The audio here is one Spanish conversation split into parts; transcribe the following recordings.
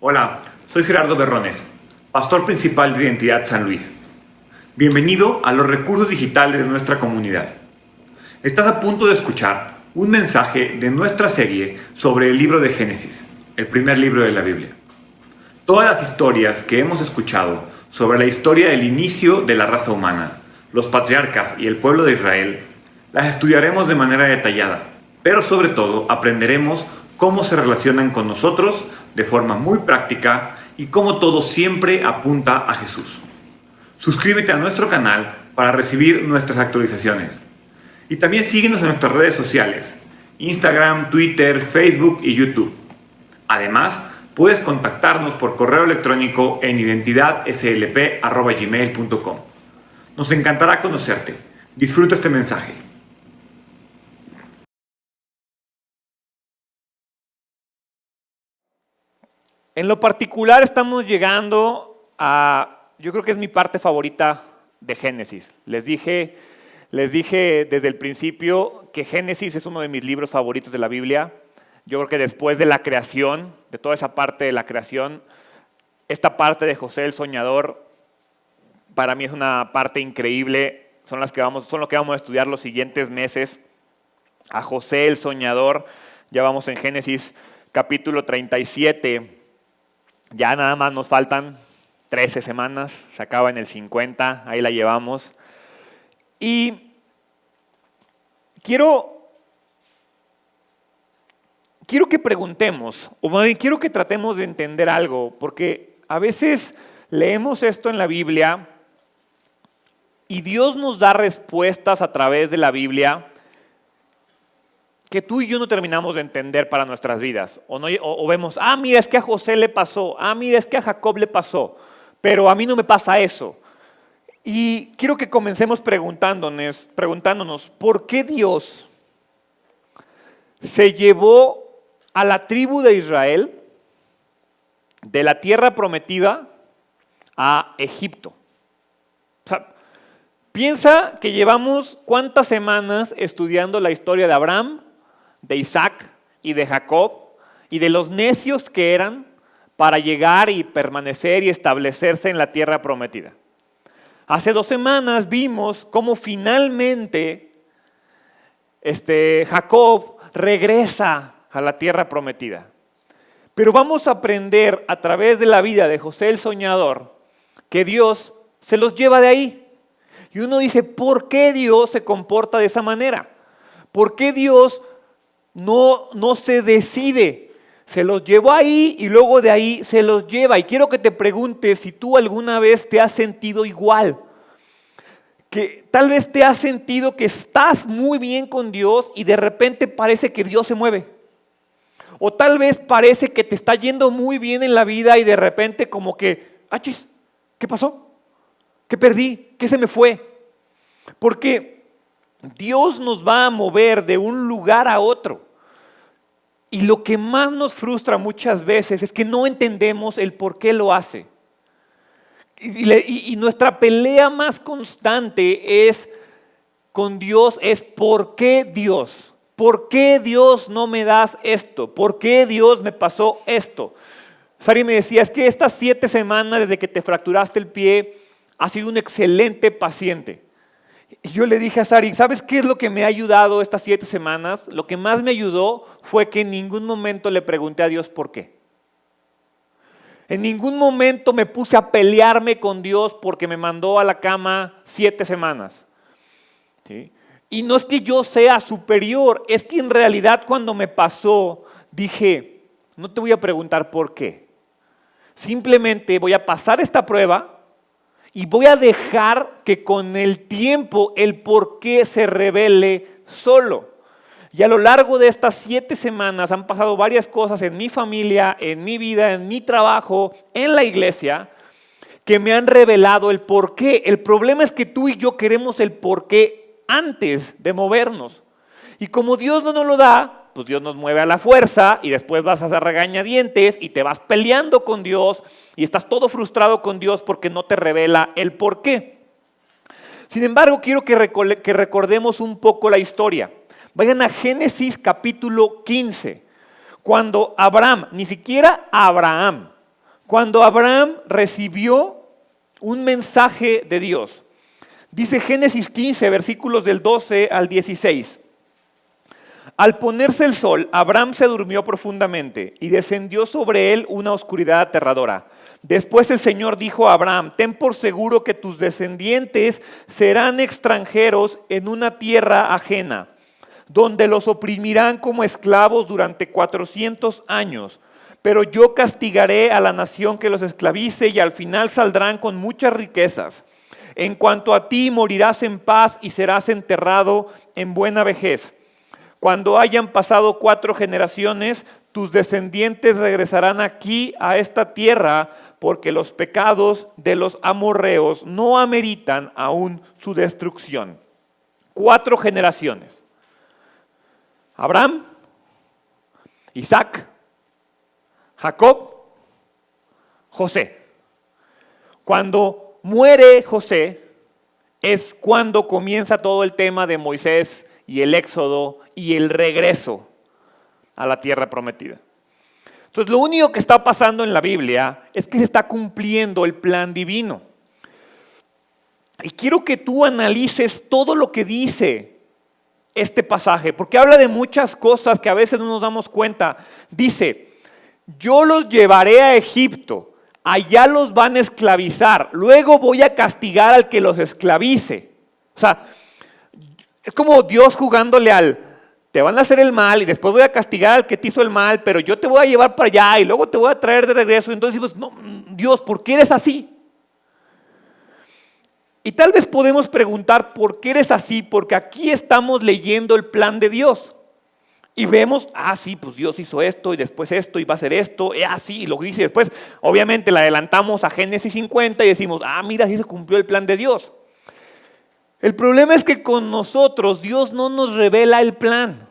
Hola, soy Gerardo Berrones, pastor principal de Identidad San Luis. Bienvenido a los recursos digitales de nuestra comunidad. Estás a punto de escuchar un mensaje de nuestra serie sobre el libro de Génesis, el primer libro de la Biblia. Todas las historias que hemos escuchado sobre la historia del inicio de la raza humana, los patriarcas y el pueblo de Israel, las estudiaremos de manera detallada, pero sobre todo aprenderemos cómo se relacionan con nosotros de forma muy práctica y cómo todo siempre apunta a Jesús. Suscríbete a nuestro canal para recibir nuestras actualizaciones. Y también síguenos en nuestras redes sociales, Instagram, Twitter, Facebook y YouTube. Además, puedes contactarnos por correo electrónico en identidadslp@gmail.com. Nos encantará conocerte. Disfruta este mensaje. En lo particular estamos llegando a, yo creo que es mi parte favorita de Génesis. Les dije desde el principio que Génesis es uno de mis libros favoritos de la Biblia. Yo creo que después de la creación, de toda esa parte de la creación, esta parte de José el Soñador, para mí es una parte increíble. Son lo que vamos a estudiar los siguientes meses. A José el Soñador, ya vamos en Génesis capítulo 37. Ya nada más nos faltan 13 semanas, se acaba en el 50, ahí la llevamos. Y quiero que preguntemos, o más bien quiero que tratemos de entender algo, porque a veces leemos esto en la Biblia y Dios nos da respuestas a través de la Biblia que tú y yo no terminamos de entender para nuestras vidas. O vemos, mira, es que a José le pasó, mira, es que a Jacob le pasó, pero a mí no me pasa eso. Y quiero que comencemos preguntándonos, ¿por qué Dios se llevó a la tribu de Israel de la tierra prometida a Egipto? O sea, piensa que llevamos cuántas semanas estudiando la historia de Abraham, de Isaac y de Jacob, y de los necios que eran para llegar y permanecer y establecerse en la tierra prometida. Hace 2 semanas vimos cómo finalmente Jacob regresa a la tierra prometida. Pero vamos a aprender a través de la vida de José el Soñador que Dios se los lleva de ahí. Y uno dice, ¿por qué Dios se comporta de esa manera? ¿Por qué Dios no se decide? Se los llevó ahí y luego de ahí se los lleva. Y quiero que te preguntes si tú alguna vez te has sentido igual. Que tal vez te has sentido que estás muy bien con Dios y de repente parece que Dios se mueve. O tal vez parece que te está yendo muy bien en la vida y de repente como que, ¡achis! ¿Qué pasó? ¿Qué perdí? ¿Qué se me fue? Porque Dios nos va a mover de un lugar a otro. Y lo que más nos frustra muchas veces es que no entendemos el por qué lo hace. Y nuestra pelea más constante con Dios es ¿por qué Dios? ¿Por qué Dios no me das esto? ¿Por qué Dios me pasó esto? Sari me decía, es que estas 7 semanas desde que te fracturaste el pie has sido un excelente paciente. Y yo le dije a Sari, ¿sabes qué es lo que me ha ayudado estas 7 semanas? Lo que más me ayudó fue que en ningún momento le pregunté a Dios por qué. En ningún momento me puse a pelearme con Dios porque me mandó a la cama 7 semanas. ¿Sí? Y no es que yo sea superior, es que en realidad cuando me pasó dije, no te voy a preguntar por qué. Simplemente voy a pasar esta prueba y voy a dejar que con el tiempo el por qué se revele solo. Y a lo largo de estas 7 semanas han pasado varias cosas en mi familia, en mi vida, en mi trabajo, en la iglesia, que me han revelado el por qué. El problema es que tú y yo queremos el por qué antes de movernos. Y como Dios no nos lo da, pues Dios nos mueve a la fuerza y después vas a hacer regañadientes y te vas peleando con Dios y estás todo frustrado con Dios porque no te revela el por qué. Sin embargo, quiero que recordemos un poco la historia. Vayan a Génesis capítulo 15, cuando Abraham, ni siquiera Abraham, Cuando Abraham recibió un mensaje de Dios. Dice Génesis 15, versículos del 12 al 16. Al ponerse el sol, Abraham se durmió profundamente y descendió sobre él una oscuridad aterradora. Después el Señor dijo a Abraham: ten por seguro que tus descendientes serán extranjeros en una tierra ajena, donde los oprimirán como esclavos durante 400 años. Pero yo castigaré a la nación que los esclavice y al final saldrán con muchas riquezas. En cuanto a ti, morirás en paz y serás enterrado en buena vejez. Cuando hayan pasado 4 generaciones, tus descendientes regresarán aquí a esta tierra, porque los pecados de los amorreos no ameritan aún su destrucción. 4 generaciones. Abraham, Isaac, Jacob, José. Cuando muere José es cuando comienza todo el tema de Moisés y el éxodo y el regreso a la tierra prometida. Entonces, lo único que está pasando en la Biblia es que se está cumpliendo el plan divino. Y quiero que tú analices todo lo que dice este pasaje, porque habla de muchas cosas que a veces no nos damos cuenta. Dice: yo los llevaré a Egipto, allá los van a esclavizar, luego voy a castigar al que los esclavice. O sea, es como Dios jugándole al: te van a hacer el mal y después voy a castigar al que te hizo el mal, pero yo te voy a llevar para allá y luego te voy a traer de regreso. Entonces decimos: no, Dios, ¿por qué eres así? Y tal vez podemos preguntar: ¿por qué eres así? Porque aquí estamos leyendo el plan de Dios. Y vemos: sí, pues Dios hizo esto y después esto y va a hacer esto, y lo dice después. Obviamente la adelantamos a Génesis 50 y decimos: mira, así se cumplió el plan de Dios. El problema es que con nosotros Dios no nos revela el plan.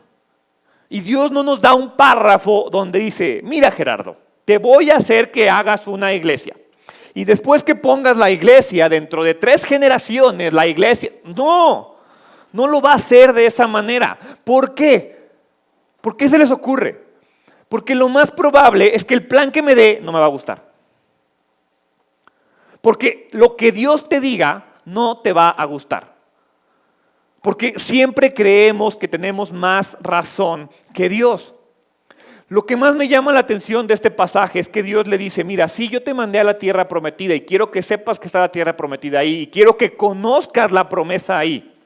Y Dios no nos da un párrafo donde dice: mira, Gerardo, te voy a hacer que hagas una iglesia. Y después que pongas la iglesia, dentro de 3 generaciones, la iglesia... No lo va a hacer de esa manera. ¿Por qué? ¿Por qué se les ocurre? Porque lo más probable es que el plan que me dé no me va a gustar. Porque lo que Dios te diga no te va a gustar. Porque siempre creemos que tenemos más razón que Dios. Lo que más me llama la atención de este pasaje es que Dios le dice: mira, sí, yo te mandé a la tierra prometida y quiero que sepas que está la tierra prometida ahí y quiero que conozcas la promesa ahí.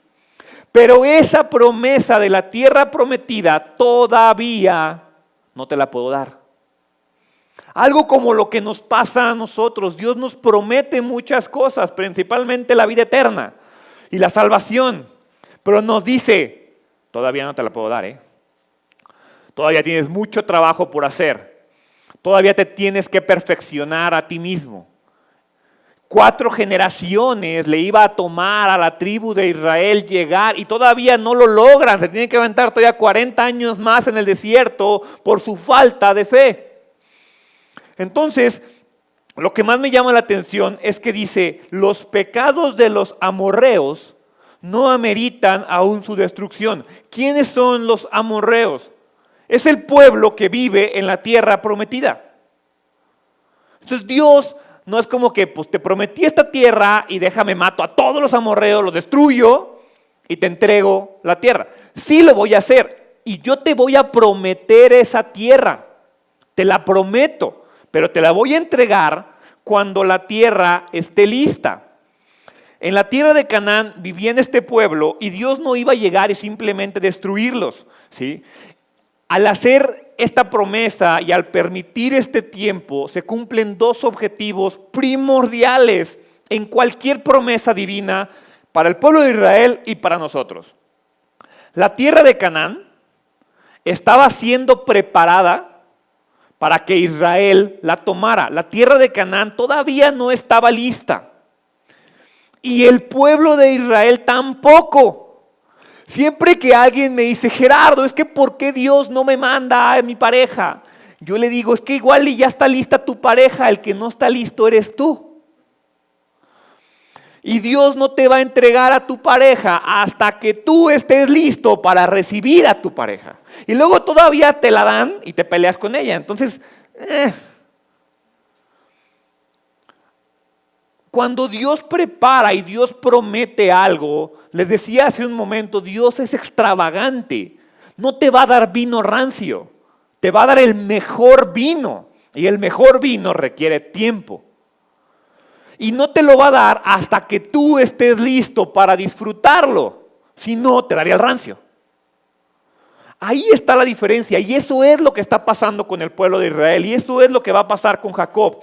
Pero esa promesa de la tierra prometida todavía no te la puedo dar. Algo como lo que nos pasa a nosotros. Dios nos promete muchas cosas, principalmente la vida eterna y la salvación. Pero nos dice: todavía no te la puedo dar, Todavía tienes mucho trabajo por hacer. Todavía te tienes que perfeccionar a ti mismo. 4 generaciones le iba a tomar a la tribu de Israel llegar y todavía no lo logran. Se tienen que aventar todavía 40 años más en el desierto por su falta de fe. Entonces, lo que más me llama la atención es que dice: los pecados de los amorreos no ameritan aún su destrucción. ¿Quiénes son los amorreos? Es el pueblo que vive en la tierra prometida. Entonces Dios no es como que pues te prometí esta tierra y déjame mato a todos los amorreos, los destruyo y te entrego la tierra. Sí lo voy a hacer y yo te voy a prometer esa tierra. Te la prometo, pero te la voy a entregar cuando la tierra esté lista. En la tierra de Canaán vivía en este pueblo y Dios no iba a llegar y simplemente destruirlos, ¿sí? Al hacer esta promesa y al permitir este tiempo, se cumplen 2 objetivos primordiales en cualquier promesa divina para el pueblo de Israel y para nosotros. La tierra de Canaán estaba siendo preparada para que Israel la tomara. La tierra de Canaán todavía no estaba lista. Y el pueblo de Israel tampoco. Siempre que alguien me dice: Gerardo, es que ¿por qué Dios no me manda a mi pareja? Yo le digo: es que igual y ya está lista tu pareja, el que no está listo eres tú. Y Dios no te va a entregar a tu pareja hasta que tú estés listo para recibir a tu pareja. Y luego todavía te la dan y te peleas con ella. Entonces, Cuando Dios prepara y Dios promete algo, les decía hace un momento, Dios es extravagante. No te va a dar vino rancio, te va a dar el mejor vino. Y el mejor vino requiere tiempo. Y no te lo va a dar hasta que tú estés listo para disfrutarlo. Si no, te daría el rancio. Ahí está la diferencia y eso es lo que está pasando con el pueblo de Israel y eso es lo que va a pasar con Jacob.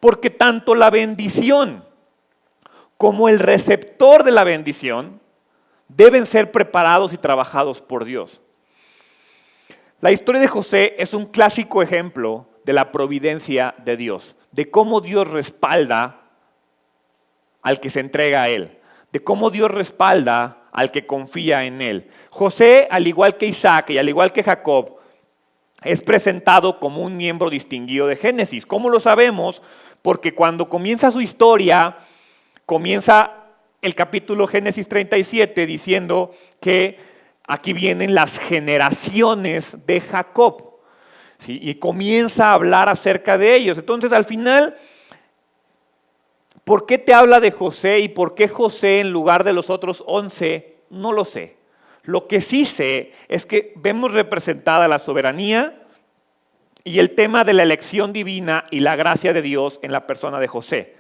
Porque tanto la bendición como el receptor de la bendición deben ser preparados y trabajados por Dios. La historia de José es un clásico ejemplo de la providencia de Dios, de cómo Dios respalda al que se entrega a Él, de cómo Dios respalda al que confía en Él. José, al igual que Isaac y al igual que Jacob, es presentado como un miembro distinguido de Génesis. ¿Cómo lo sabemos? Porque cuando comienza su historia, comienza el capítulo Génesis 37 diciendo que aquí vienen las generaciones de Jacob, ¿sí? Y comienza a hablar acerca de ellos. Entonces, al final, ¿por qué te habla de José y por qué José en lugar de los otros 11? No lo sé. Lo que sí sé es que vemos representada la soberanía y el tema de la elección divina y la gracia de Dios en la persona de José.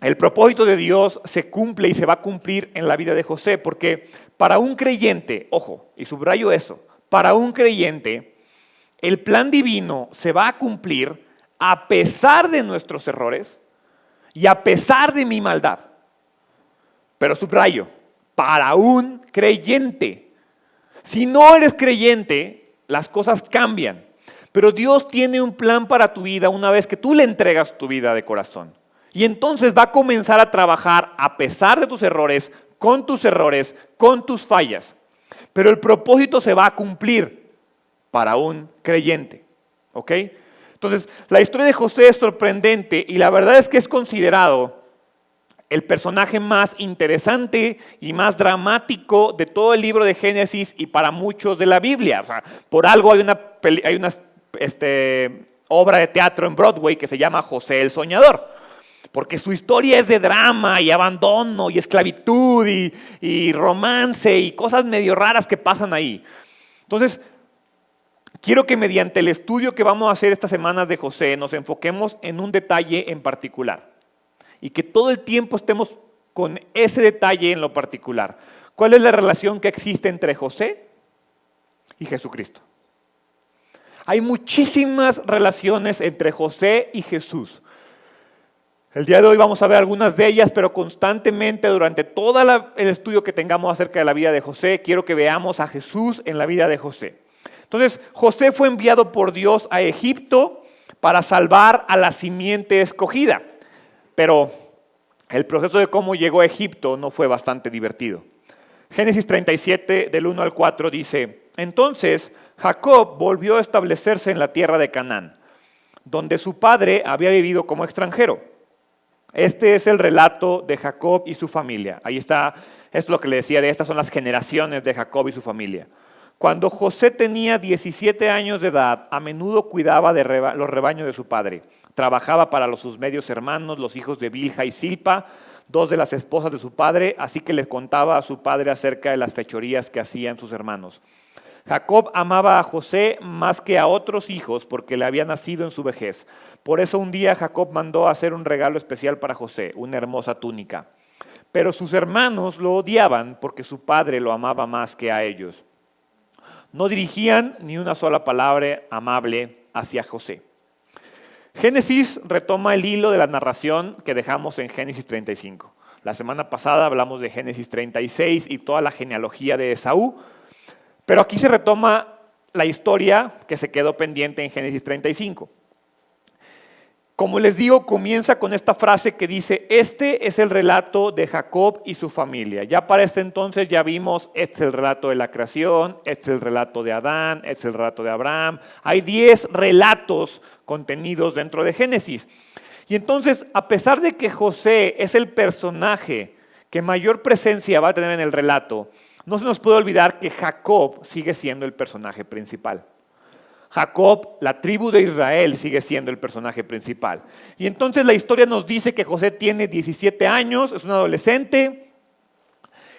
El propósito de Dios se cumple y se va a cumplir en la vida de José, porque para un creyente, ojo, y subrayo eso, para un creyente, el plan divino se va a cumplir a pesar de nuestros errores y a pesar de mi maldad. Pero subrayo, para un creyente. Si no eres creyente, las cosas cambian. Pero Dios tiene un plan para tu vida una vez que tú le entregas tu vida de corazón. Y entonces va a comenzar a trabajar a pesar de tus errores, con tus fallas. Pero el propósito se va a cumplir para un creyente. ¿Ok? Entonces, la historia de José es sorprendente y la verdad es que es considerado el personaje más interesante y más dramático de todo el libro de Génesis y para muchos de la Biblia. O sea, por algo hay una obra de teatro en Broadway que se llama José el Soñador. Porque su historia es de drama y abandono y esclavitud y romance y cosas medio raras que pasan ahí. Entonces, quiero que mediante el estudio que vamos a hacer estas semanas de José nos enfoquemos en un detalle en particular. Y que todo el tiempo estemos con ese detalle en lo particular. ¿Cuál es la relación que existe entre José y Jesucristo? Hay muchísimas relaciones entre José y Jesús. El día de hoy vamos a ver algunas de ellas, pero constantemente durante todo el estudio que tengamos acerca de la vida de José, quiero que veamos a Jesús en la vida de José. Entonces, José fue enviado por Dios a Egipto para salvar a la simiente escogida. Pero el proceso de cómo llegó a Egipto no fue bastante divertido. Génesis 37, del 1 al 4 dice: Entonces Jacob volvió a establecerse en la tierra de Canaán, donde su padre había vivido como extranjero. Este es el relato de Jacob y su familia. Ahí está, es lo que le decía, estas son las generaciones de Jacob y su familia. Cuando José tenía 17 años de edad, a menudo cuidaba de los rebaños de su padre. Trabajaba para sus medios hermanos, los hijos de Bilha y Silpa, dos de las esposas de su padre, así que les contaba a su padre acerca de las fechorías que hacían sus hermanos. Jacob amaba a José más que a otros hijos porque le había nacido en su vejez. Por eso un día Jacob mandó a hacer un regalo especial para José, una hermosa túnica. Pero sus hermanos lo odiaban porque su padre lo amaba más que a ellos. No dirigían ni una sola palabra amable hacia José. Génesis retoma el hilo de la narración que dejamos en Génesis 35. La semana pasada hablamos de Génesis 36 y toda la genealogía de Esaú, pero aquí se retoma la historia que se quedó pendiente en Génesis 35. Como les digo, comienza con esta frase que dice: este es el relato de Jacob y su familia. Ya para este entonces ya vimos, este es el relato de la creación, este es el relato de Adán, este es el relato de Abraham. Hay 10 relatos contenidos dentro de Génesis. Y entonces, a pesar de que José es el personaje que mayor presencia va a tener en el relato, no se nos puede olvidar que Jacob sigue siendo el personaje principal. Jacob, la tribu de Israel, sigue siendo el personaje principal. Y entonces la historia nos dice que José tiene 17 años, es un adolescente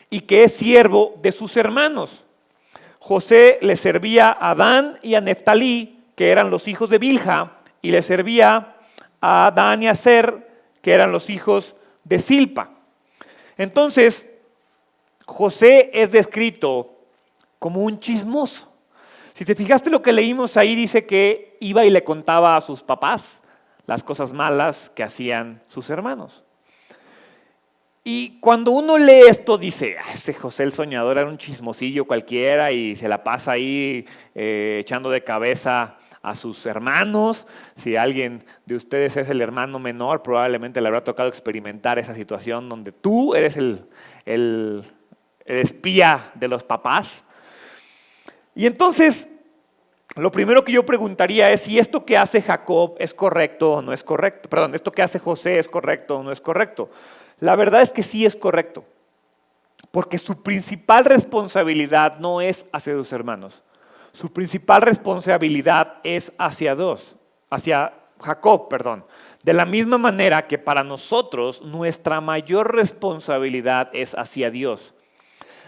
y que es siervo de sus hermanos. José le servía a Dan y a Neftalí, que eran los hijos de Bilha, y le servía a Dan y a Aser, que eran los hijos de Silpa. Entonces, José es descrito como un chismoso. Si te fijaste lo que leímos ahí, dice que iba y le contaba a sus papás las cosas malas que hacían sus hermanos. Y cuando uno lee esto, dice, ese José el soñador era un chismosillo cualquiera y se la pasa ahí echando de cabeza a sus hermanos. Si alguien de ustedes es el hermano menor, probablemente le habrá tocado experimentar esa situación donde tú eres el espía de los papás. Y entonces, lo primero que yo preguntaría es si esto que hace Jacob es correcto o no es correcto. Perdón, esto que hace José es correcto o no es correcto. La verdad es que sí es correcto, porque su principal responsabilidad no es hacia sus hermanos. Su principal responsabilidad es hacia Jacob. De la misma manera que para nosotros nuestra mayor responsabilidad es hacia Dios.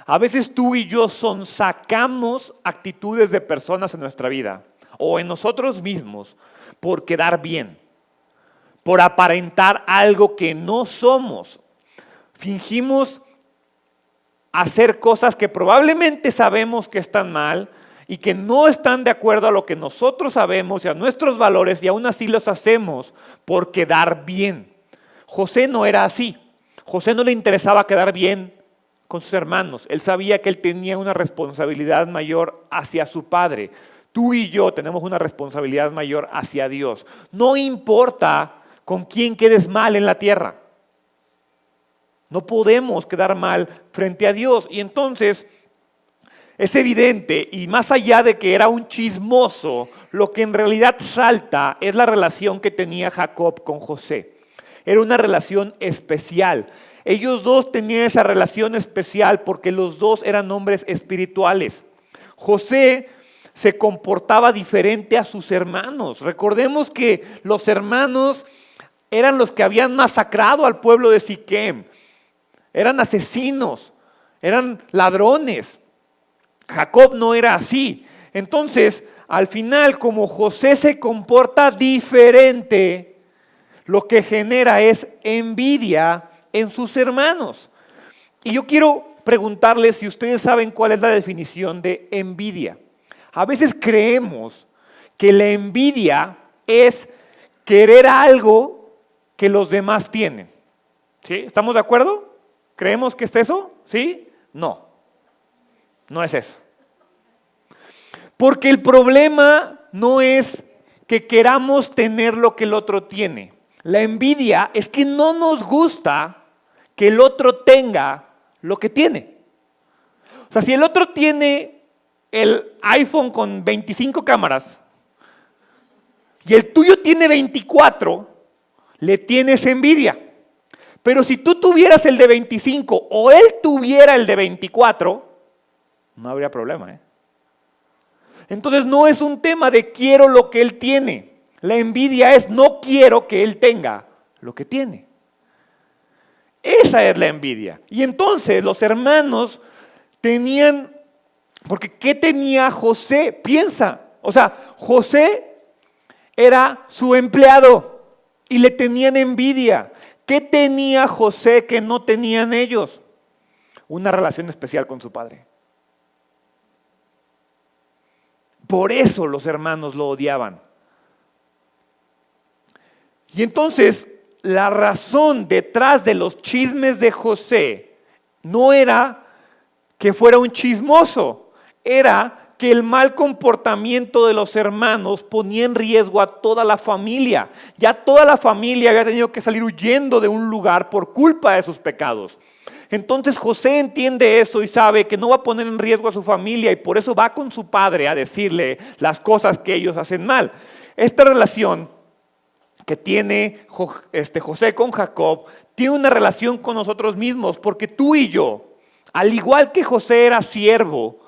A veces tú y yo sacamos actitudes de personas en nuestra vida o en nosotros mismos por quedar bien, por aparentar algo que no somos. Fingimos hacer cosas que probablemente sabemos que están mal y que no están de acuerdo a lo que nosotros sabemos y a nuestros valores, y aún así los hacemos por quedar bien. José no era así. José no le interesaba quedar bien con sus hermanos. Él sabía que él tenía una responsabilidad mayor hacia su padre. Tú y yo tenemos una responsabilidad mayor hacia Dios. No importa con quién quedes mal en la tierra. No podemos quedar mal frente a Dios. Y entonces es evidente, y más allá de que era un chismoso, lo que en realidad salta es la relación que tenía Jacob con José. Era una relación especial. Ellos dos tenían esa relación especial porque los dos eran hombres espirituales. José se comportaba diferente a sus hermanos. Recordemos que los hermanos eran los que habían masacrado al pueblo de Siquem. Eran asesinos, eran ladrones. Jacob no era así. Entonces, al final, como José se comporta diferente, lo que genera es envidia en sus hermanos. Y yo quiero preguntarles si ustedes saben cuál es la definición de envidia. A veces creemos que la envidia es querer algo que los demás tienen. ¿Sí? ¿Estamos de acuerdo? ¿Creemos que es eso? ¿Sí? No. No es eso. Porque el problema no es que queramos tener lo que el otro tiene. La envidia es que no nos gusta que el otro tenga lo que tiene. O sea, si el otro tiene el iPhone con 25 cámaras y el tuyo tiene 24, le tienes envidia. Pero si tú tuvieras el de 25 o él tuviera el de 24, no habría problema, Entonces no es un tema de quiero lo que él tiene. La envidia es no quiero que él tenga lo que tiene. Esa es la envidia. Y entonces los hermanos tenían, porque ¿qué tenía José? Piensa, José era su empleado y le tenían envidia. ¿Qué tenía José que no tenían ellos? Una relación especial con su padre. Por eso los hermanos lo odiaban. Y entonces, la razón detrás de los chismes de José no era que fuera un chismoso, era que el mal comportamiento de los hermanos ponía en riesgo a toda la familia. Ya toda la familia había tenido que salir huyendo de un lugar por culpa de sus pecados. Entonces José entiende eso y sabe que no va a poner en riesgo a su familia y por eso va con su padre a decirle las cosas que ellos hacen mal. Esta relación que tiene José con Jacob tiene una relación con nosotros mismos, porque tú y yo, al igual que José era siervo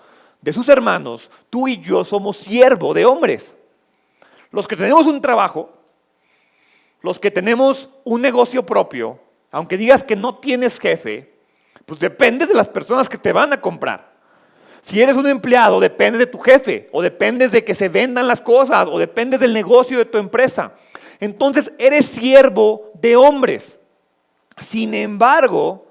de sus hermanos, tú y yo somos siervo de hombres. Los que tenemos un trabajo, los que tenemos un negocio propio, aunque digas que no tienes jefe, pues dependes de las personas que te van a comprar. Si eres un empleado, dependes de tu jefe, o dependes de que se vendan las cosas, o dependes del negocio de tu empresa. Entonces eres siervo de hombres. Sin embargo,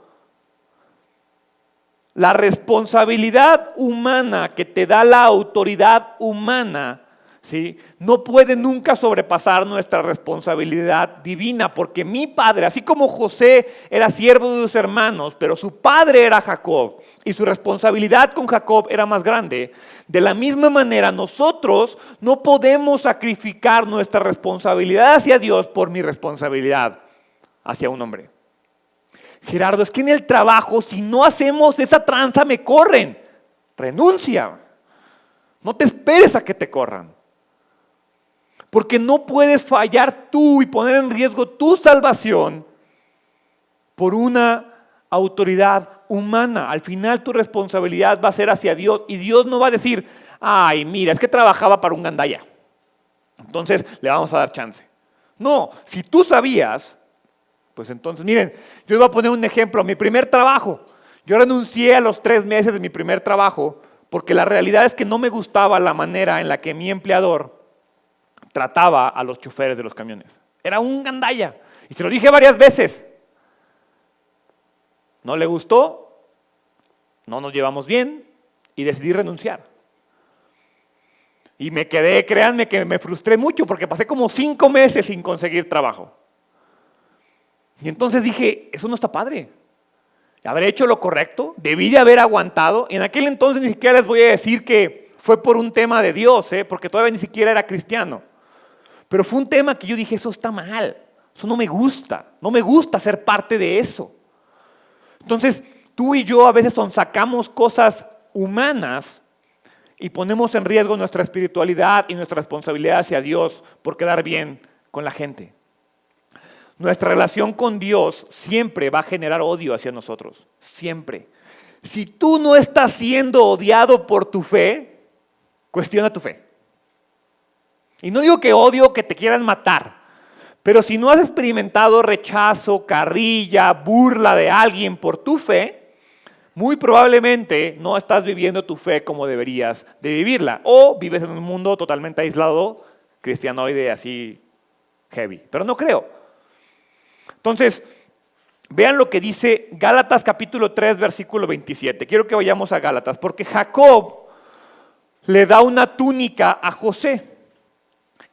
la responsabilidad humana que te da la autoridad humana, ¿sí?, no puede nunca sobrepasar nuestra responsabilidad divina, porque mi padre, así como José era siervo de sus hermanos, pero su padre era Jacob y su responsabilidad con Jacob era más grande, de la misma manera nosotros no podemos sacrificar nuestra responsabilidad hacia Dios por mi responsabilidad hacia un hombre. Gerardo, es que en el trabajo, si no hacemos esa tranza, me corren. Renuncia. No te esperes a que te corran. Porque no puedes fallar tú y poner en riesgo tu salvación por una autoridad humana. Al final tu responsabilidad va a ser hacia Dios y Dios no va a decir, ay, mira, es que trabajaba para un gandaya, entonces le vamos a dar chance. No, si tú sabías, pues entonces, miren, yo iba a poner un ejemplo. Mi primer trabajo, yo renuncié a los 3 meses de mi primer trabajo porque la realidad es que no me gustaba la manera en la que mi empleador trataba a los choferes de los camiones. Era un gandalla. Y se lo dije varias veces. No le gustó, no nos llevamos bien y decidí renunciar. Y me quedé, créanme que me frustré mucho porque pasé como 5 meses sin conseguir trabajo. Y entonces dije, eso no está padre. ¿Habré hecho lo correcto? ¿Debí de haber aguantado? En aquel entonces ni siquiera les voy a decir que fue por un tema de Dios, porque todavía ni siquiera era cristiano. Pero fue un tema que yo dije, eso está mal, eso no me gusta ser parte de eso. Entonces, tú y yo a veces sacamos cosas humanas y ponemos en riesgo nuestra espiritualidad y nuestra responsabilidad hacia Dios por quedar bien con la gente. Nuestra relación con Dios siempre va a generar odio hacia nosotros, siempre. Si tú no estás siendo odiado por tu fe, cuestiona tu fe. Y no digo que odio que te quieran matar, pero si no has experimentado rechazo, carrilla, burla de alguien por tu fe, muy probablemente no estás viviendo tu fe como deberías de vivirla. O vives en un mundo totalmente aislado, cristianoide, así heavy. Pero no creo. Entonces, vean lo que dice Gálatas capítulo 3, versículo 27. Quiero que vayamos a Gálatas, porque Jacob le da una túnica a José.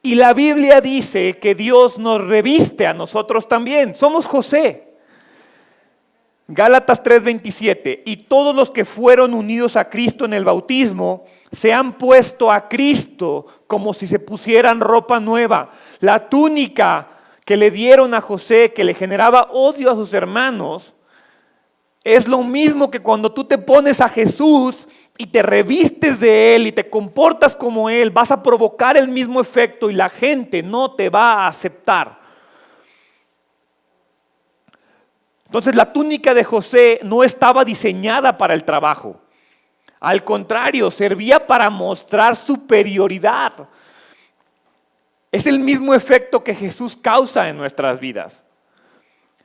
Y la Biblia dice que Dios nos reviste a nosotros también. Somos José. Gálatas 3:27. Y todos los que fueron unidos a Cristo en el bautismo se han puesto a Cristo como si se pusieran ropa nueva. La túnica que le dieron a José, que le generaba odio a sus hermanos, es lo mismo que cuando tú te pones a Jesús y te revistes de Él y te comportas como Él, vas a provocar el mismo efecto y la gente no te va a aceptar. Entonces la túnica de José no estaba diseñada para el trabajo. Al contrario, servía para mostrar superioridad. Es el mismo efecto que Jesús causa en nuestras vidas.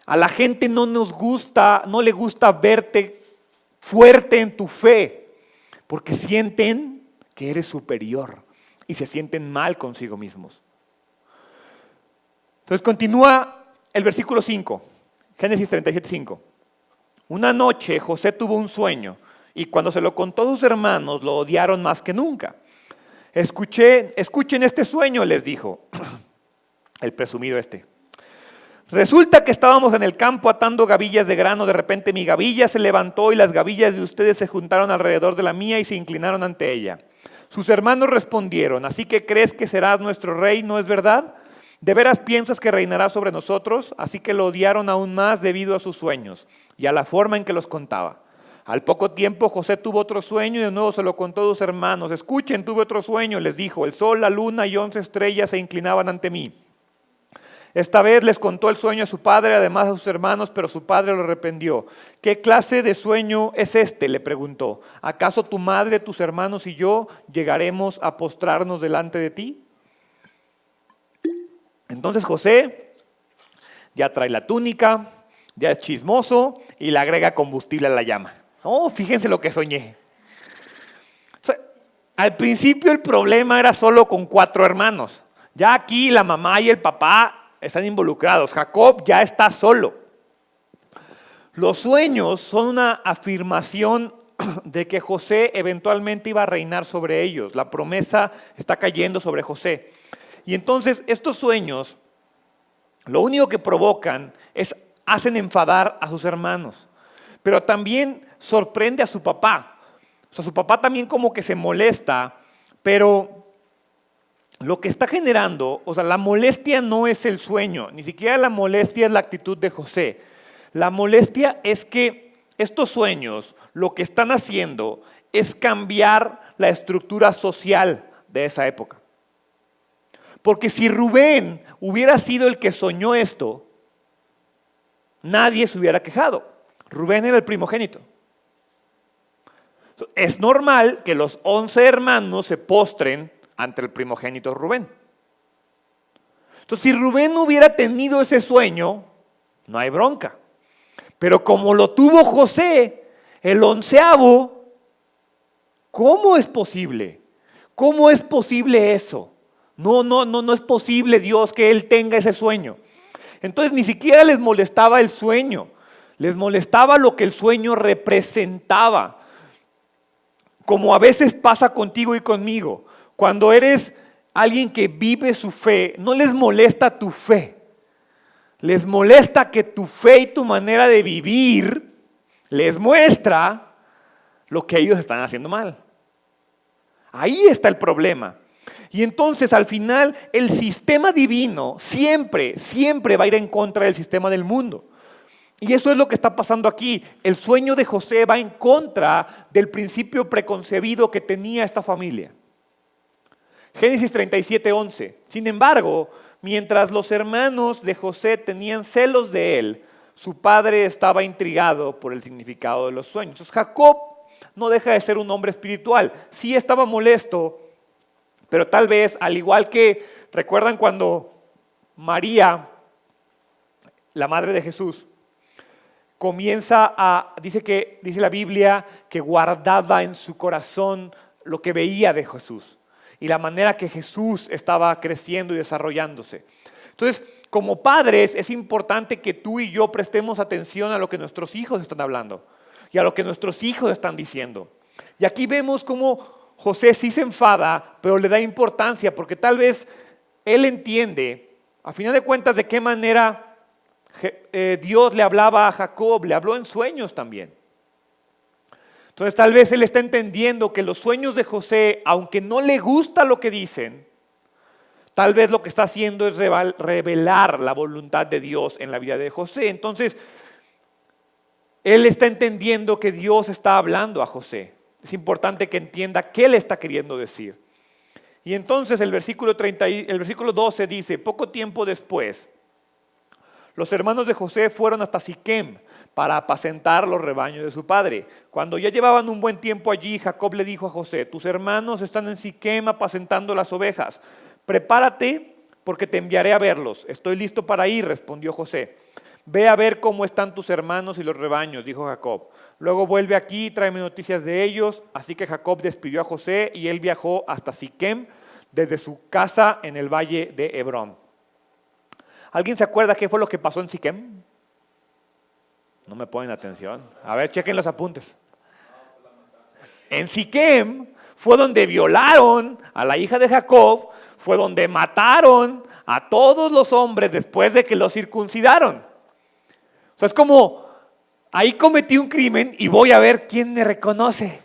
A la gente no le gusta verte fuerte en tu fe, porque sienten que eres superior y se sienten mal consigo mismos. Entonces continúa el versículo 5, Génesis 37:5. Una noche José tuvo un sueño y cuando se lo contó a sus hermanos lo odiaron más que nunca. Escuchen este sueño, les dijo el presumido este. Resulta que estábamos en el campo atando gavillas de grano, de repente mi gavilla se levantó y las gavillas de ustedes se juntaron alrededor de la mía y se inclinaron ante ella. Sus hermanos respondieron, ¿así que crees que serás nuestro rey, no es verdad? ¿De veras piensas que reinará sobre nosotros? Así que lo odiaron aún más debido a sus sueños y a la forma en que los contaba. Al poco tiempo José tuvo otro sueño y de nuevo se lo contó a sus hermanos. Escuchen, tuve otro sueño, les dijo, el sol, la luna y 11 estrellas se inclinaban ante mí. Esta vez les contó el sueño a su padre, además a sus hermanos, pero su padre lo reprendió. ¿Qué clase de sueño es este?, le preguntó. ¿Acaso tu madre, tus hermanos y yo llegaremos a postrarnos delante de ti? Entonces José ya trae la túnica, ya es chismoso y le agrega combustible a la llama. Oh, fíjense lo que soñé. O sea, al principio el problema era solo con 4 hermanos. Ya aquí la mamá y el papá están involucrados. Jacob ya está solo. Los sueños son una afirmación de que José eventualmente iba a reinar sobre ellos. La promesa está cayendo sobre José. Y entonces estos sueños, lo único que provocan es hacen enfadar a sus hermanos. Pero también sorprende a su papá. O sea, su papá también como que se molesta, pero lo que está generando, o sea, la molestia no es el sueño, ni siquiera la molestia es la actitud de José. La molestia es que estos sueños lo que están haciendo es cambiar la estructura social de esa época. Porque si Rubén hubiera sido el que soñó esto, nadie se hubiera quejado. Rubén era el primogénito. Es normal que los 11 hermanos se postren ante el primogénito Rubén. Entonces, si Rubén no hubiera tenido ese sueño, no hay bronca. Pero como lo tuvo José, el 11avo, ¿cómo es posible? ¿Cómo es posible eso? No es posible, Dios, que él tenga ese sueño. Entonces ni siquiera les molestaba el sueño, les molestaba lo que el sueño representaba. Como a veces pasa contigo y conmigo, cuando eres alguien que vive su fe, no les molesta tu fe. Les molesta que tu fe y tu manera de vivir les muestra lo que ellos están haciendo mal. Ahí está el problema. Y entonces al final el sistema divino siempre va a ir en contra del sistema del mundo. Y eso es lo que está pasando aquí. El sueño de José va en contra del principio preconcebido que tenía esta familia. Génesis 37:11. Sin embargo, mientras los hermanos de José tenían celos de él, su padre estaba intrigado por el significado de los sueños. Entonces Jacob no deja de ser un hombre espiritual. Sí estaba molesto, pero tal vez, al igual que, ¿recuerdan cuando María, la madre de Jesús, dice la Biblia, que guardaba en su corazón lo que veía de Jesús y la manera que Jesús estaba creciendo y desarrollándose? Entonces, como padres, es importante que tú y yo prestemos atención a lo que nuestros hijos están hablando y a lo que nuestros hijos están diciendo. Y aquí vemos cómo José sí se enfada, pero le da importancia, porque tal vez él entiende, a final de cuentas, de qué manera Dios le hablaba a Jacob, le habló en sueños también. Entonces tal vez él está entendiendo que los sueños de José, aunque no le gusta lo que dicen, tal vez lo que está haciendo es revelar la voluntad de Dios en la vida de José. Entonces, él está entendiendo que Dios está hablando a José. Es importante que entienda qué le está queriendo decir. Y entonces el versículo 12 dice: poco tiempo después, los hermanos de José fueron hasta Siquem para apacentar los rebaños de su padre. Cuando ya llevaban un buen tiempo allí, Jacob le dijo a José: tus hermanos están en Siquem apacentando las ovejas. Prepárate, porque te enviaré a verlos. Estoy listo para ir, respondió José. Ve a ver cómo están tus hermanos y los rebaños, dijo Jacob. Luego vuelve aquí y tráeme noticias de ellos. Así que Jacob despidió a José y él viajó hasta Siquem desde su casa en el valle de Hebrón. ¿Alguien se acuerda qué fue lo que pasó en Siquem? No me ponen atención. A ver, chequen los apuntes. En Siquem fue donde violaron a la hija de Jacob, fue donde mataron a todos los hombres después de que los circuncidaron. O sea, es como, ahí cometí un crimen y voy a ver quién me reconoce.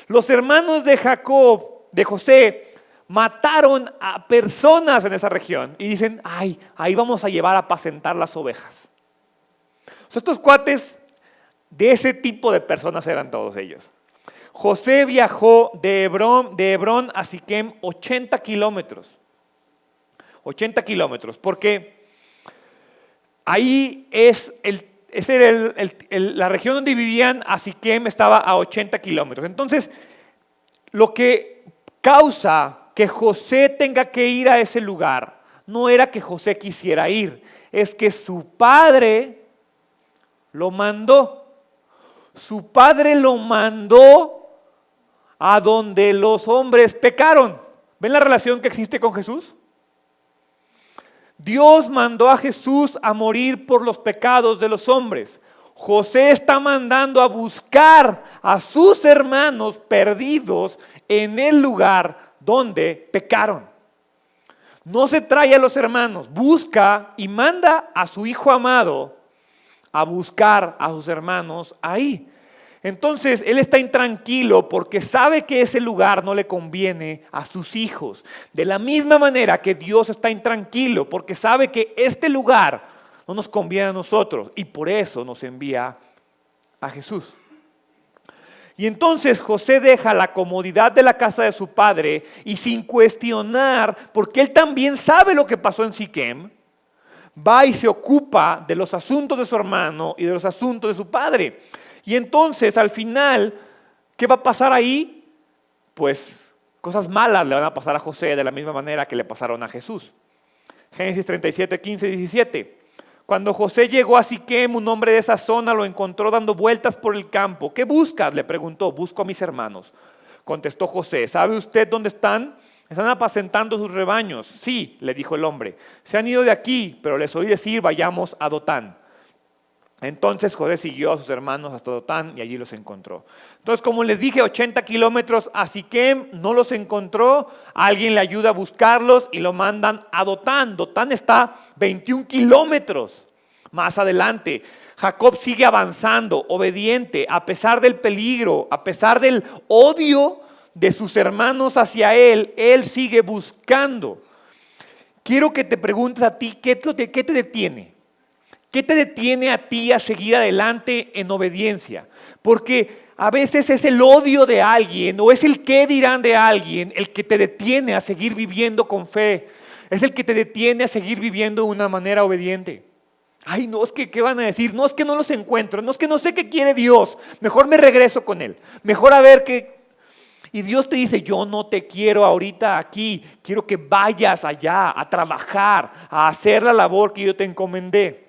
Los hermanos de Jacob, de José, mataron a personas en esa región y dicen: ay, ahí vamos a llevar a apacentar las ovejas. O sea, estos cuates, de ese tipo de personas eran todos ellos. José viajó de Hebrón a Siquem 80 kilómetros. 80 kilómetros, porque ahí la región donde vivían, a Siquem estaba a 80 kilómetros. Entonces, lo que causa que José tenga que ir a ese lugar no era que José quisiera ir, es que su padre lo mandó. Su padre lo mandó a donde los hombres pecaron. ¿Ven la relación que existe con Jesús? Dios mandó a Jesús a morir por los pecados de los hombres. José está mandando a buscar a sus hermanos perdidos en el lugar donde pecaron. No se trae a los hermanos, busca y manda a su hijo amado a buscar a sus hermanos ahí. Entonces él está intranquilo porque sabe que ese lugar no le conviene a sus hijos. De la misma manera que Dios está intranquilo porque sabe que este lugar no nos conviene a nosotros y por eso nos envía a Jesús. Y entonces José deja la comodidad de la casa de su padre y sin cuestionar, porque él también sabe lo que pasó en Siquem, va y se ocupa de los asuntos de su hermano y de los asuntos de su padre. Y entonces al final, ¿qué va a pasar ahí? Pues cosas malas le van a pasar a José de la misma manera que le pasaron a Jesús. Génesis 37, 15 y 17. Cuando José llegó a Siquem, un hombre de esa zona lo encontró dando vueltas por el campo. ¿Qué buscas?, le preguntó. Busco a mis hermanos. Contestó José. ¿Sabe usted dónde están? Están apacentando sus rebaños. Sí, le dijo el hombre. Se han ido de aquí, pero les oí decir, vayamos a Dotán. Entonces José siguió a sus hermanos hasta Dotán y allí los encontró. Entonces, como les dije, 80 kilómetros a Siquem, no los encontró. Alguien le ayuda a buscarlos y lo mandan a Dotán. Dotán está 21 kilómetros más adelante. Jacob sigue avanzando, obediente, a pesar del peligro, a pesar del odio de sus hermanos hacia él sigue buscando. Quiero que te preguntes a ti, ¿qué te detiene? ¿Qué te detiene a ti a seguir adelante en obediencia? Porque a veces es el odio de alguien o es el qué dirán de alguien el que te detiene a seguir viviendo con fe. Es el que te detiene a seguir viviendo de una manera obediente. Ay, no, es que, ¿qué van a decir? No, es que no los encuentro. No, es que no sé qué quiere Dios. Mejor me regreso con Él. Mejor a ver qué. Y Dios te dice, yo no te quiero ahorita aquí. Quiero que vayas allá a trabajar, a hacer la labor que yo te encomendé.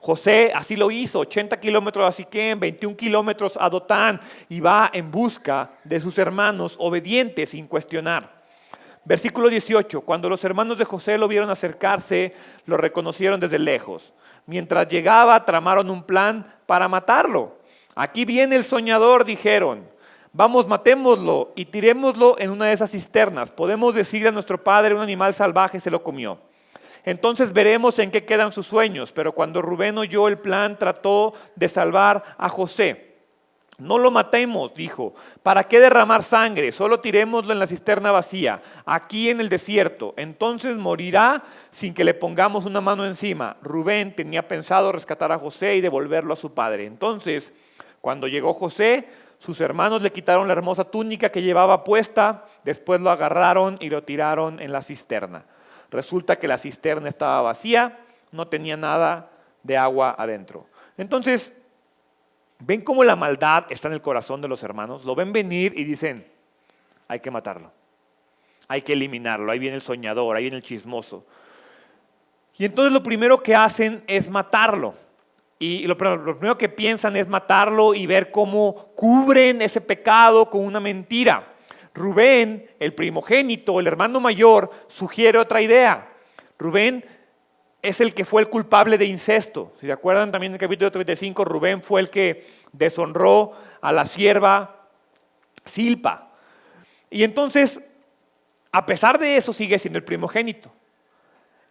José así lo hizo, 80 kilómetros a Siquem, 21 kilómetros a Dotán y va en busca de sus hermanos obedientes sin cuestionar. Versículo 18, cuando los hermanos de José lo vieron acercarse, lo reconocieron desde lejos. Mientras llegaba, tramaron un plan para matarlo. Aquí viene el soñador, dijeron. Vamos, matémoslo y tirémoslo en una de esas cisternas. Podemos decirle a nuestro padre, un animal salvaje se lo comió. Entonces veremos en qué quedan sus sueños. Pero cuando Rubén oyó el plan, trató de salvar a José. No lo matemos, dijo. ¿Para qué derramar sangre? Solo tirémoslo en la cisterna vacía, aquí en el desierto. Entonces morirá sin que le pongamos una mano encima. Rubén tenía pensado rescatar a José y devolverlo a su padre. Entonces, cuando llegó José, sus hermanos le quitaron la hermosa túnica que llevaba puesta. Después lo agarraron y lo tiraron en la cisterna. Resulta que la cisterna estaba vacía, no tenía nada de agua adentro. Entonces, ¿ven cómo la maldad está en el corazón de los hermanos? Lo ven venir y dicen, hay que matarlo, hay que eliminarlo, ahí viene el soñador, ahí viene el chismoso. Y entonces lo primero que hacen es matarlo. Y lo primero que piensan es matarlo y ver cómo cubren ese pecado con una mentira. Rubén, el primogénito, el hermano mayor, sugiere otra idea. Rubén es el que fue el culpable de incesto. Si se acuerdan también en el capítulo 35, Rubén fue el que deshonró a la sierva Silpa. Y entonces, a pesar de eso, sigue siendo el primogénito.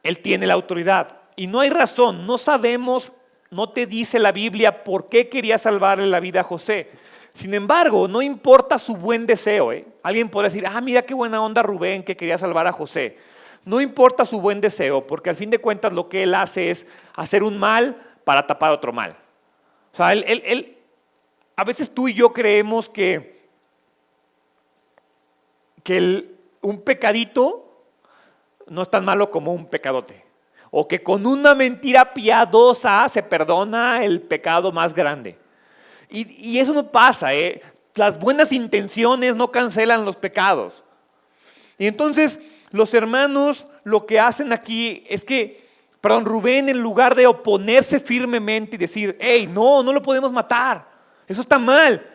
Él tiene la autoridad. Y no hay razón, no sabemos, no te dice la Biblia por qué quería salvarle la vida a José. Sin embargo, no importa su buen deseo. Alguien puede decir, mira qué buena onda Rubén que quería salvar a José. No importa su buen deseo, porque al fin de cuentas lo que él hace es hacer un mal para tapar otro mal. O sea, a veces tú y yo creemos que un pecadito no es tan malo como un pecadote. O que con una mentira piadosa se perdona el pecado más grande. Y eso no pasa, Las buenas intenciones no cancelan los pecados. Y entonces los hermanos lo que hacen aquí es que, Rubén, en lugar de oponerse firmemente y decir, hey, no lo podemos matar, eso está mal.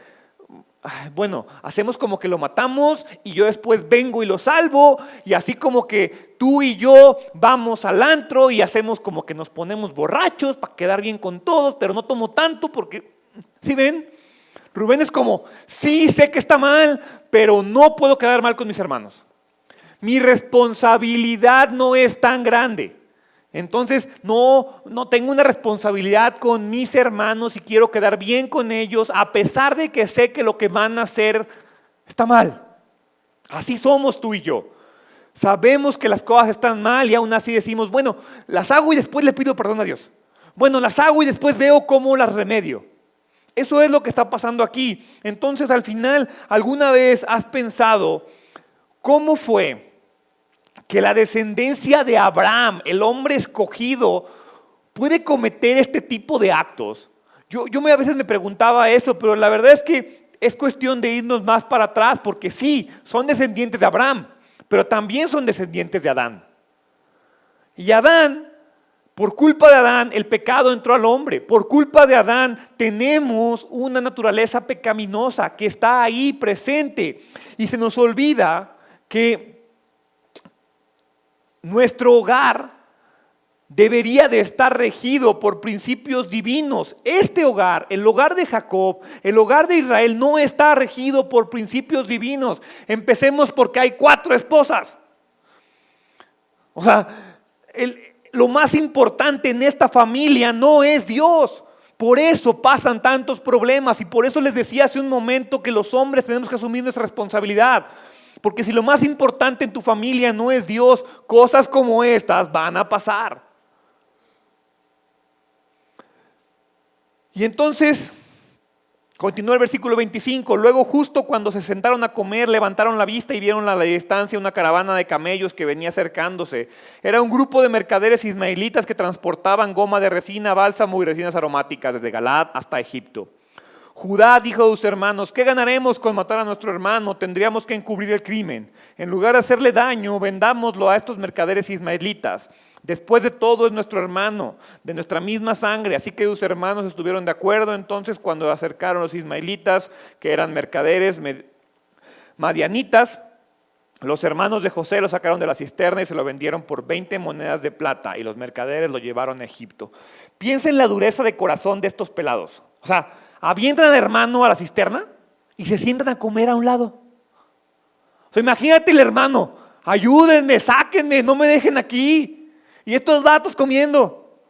Bueno, hacemos como que lo matamos y yo después vengo y lo salvo, y así como que tú y yo vamos al antro y hacemos como que nos ponemos borrachos para quedar bien con todos, pero no tomo tanto porque, ¿sí ven? Rubén es como, sí, sé que está mal, pero no puedo quedar mal con mis hermanos. Mi responsabilidad no es tan grande. Entonces no tengo una responsabilidad con mis hermanos y quiero quedar bien con ellos a pesar de que sé que lo que van a hacer está mal. Así somos tú y yo. Sabemos que las cosas están mal y aún así decimos, bueno, las hago y después le pido perdón a Dios. Bueno, las hago y después veo cómo las remedio. Eso es lo que está pasando aquí. Entonces al final, ¿alguna vez has pensado cómo fue que la descendencia de Abraham, el hombre escogido, puede cometer este tipo de actos? Yo a veces me preguntaba eso, pero la verdad es que es cuestión de irnos más para atrás, porque sí, son descendientes de Abraham, pero también son descendientes de Adán. Y Adán, por culpa de Adán, el pecado entró al hombre. Por culpa de Adán tenemos una naturaleza pecaminosa que está ahí presente. Y se nos olvida que nuestro hogar debería de estar regido por principios divinos. Este hogar, el hogar de Jacob, el hogar de Israel, no está regido por principios divinos. Empecemos porque hay 4 esposas. O sea, lo más importante en esta familia no es Dios. Por eso pasan tantos problemas y por eso les decía hace un momento que los hombres tenemos que asumir nuestra responsabilidad. Porque si lo más importante en tu familia no es Dios, cosas como estas van a pasar. Y entonces, continúa el versículo 25. Luego, justo cuando se sentaron a comer, levantaron la vista y vieron a la distancia una caravana de camellos que venía acercándose. Era un grupo de mercaderes ismaelitas que transportaban goma de resina, bálsamo y resinas aromáticas desde Galaad hasta Egipto. Judá dijo a sus hermanos, ¿qué ganaremos con matar a nuestro hermano? Tendríamos que encubrir el crimen. En lugar de hacerle daño, vendámoslo a estos mercaderes ismaelitas. Después de todo es nuestro hermano, de nuestra misma sangre. Así que sus hermanos estuvieron de acuerdo. Entonces cuando acercaron los ismaelitas, que eran mercaderes madianitas, los hermanos de José lo sacaron de la cisterna y se lo vendieron por 20 monedas de plata. Y los mercaderes lo llevaron a Egipto. Piensa en la dureza de corazón de estos pelados. O sea, avientan al hermano a la cisterna y se sientan a comer a un lado. O sea, imagínate el hermano, ayúdenme, sáquenme, no me dejen aquí. Y estos vatos comiendo.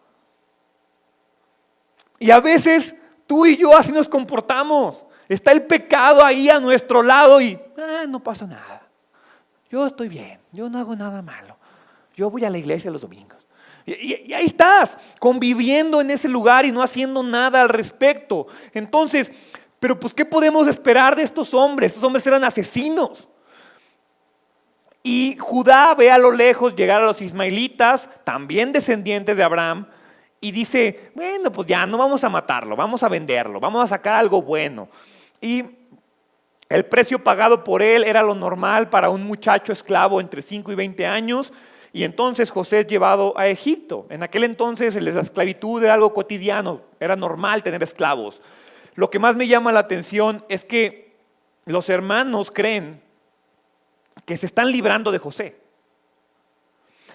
Y a veces tú y yo así nos comportamos. Está el pecado ahí a nuestro lado y no pasa nada. Yo estoy bien, yo no hago nada malo. Yo voy a la iglesia los domingos. Y ahí estás, conviviendo en ese lugar y no haciendo nada al respecto. Entonces, pero pues ¿qué podemos esperar de estos hombres? Estos hombres eran asesinos. Y Judá ve a lo lejos llegar a los ismaelitas, también descendientes de Abraham, y dice, bueno, pues ya no vamos a matarlo, vamos a venderlo, vamos a sacar algo bueno. Y el precio pagado por él era lo normal para un muchacho esclavo entre 5 y 20 años. Y entonces José es llevado a Egipto. En aquel entonces la esclavitud era algo cotidiano, era normal tener esclavos. Lo que más me llama la atención es que los hermanos creen que se están librando de José.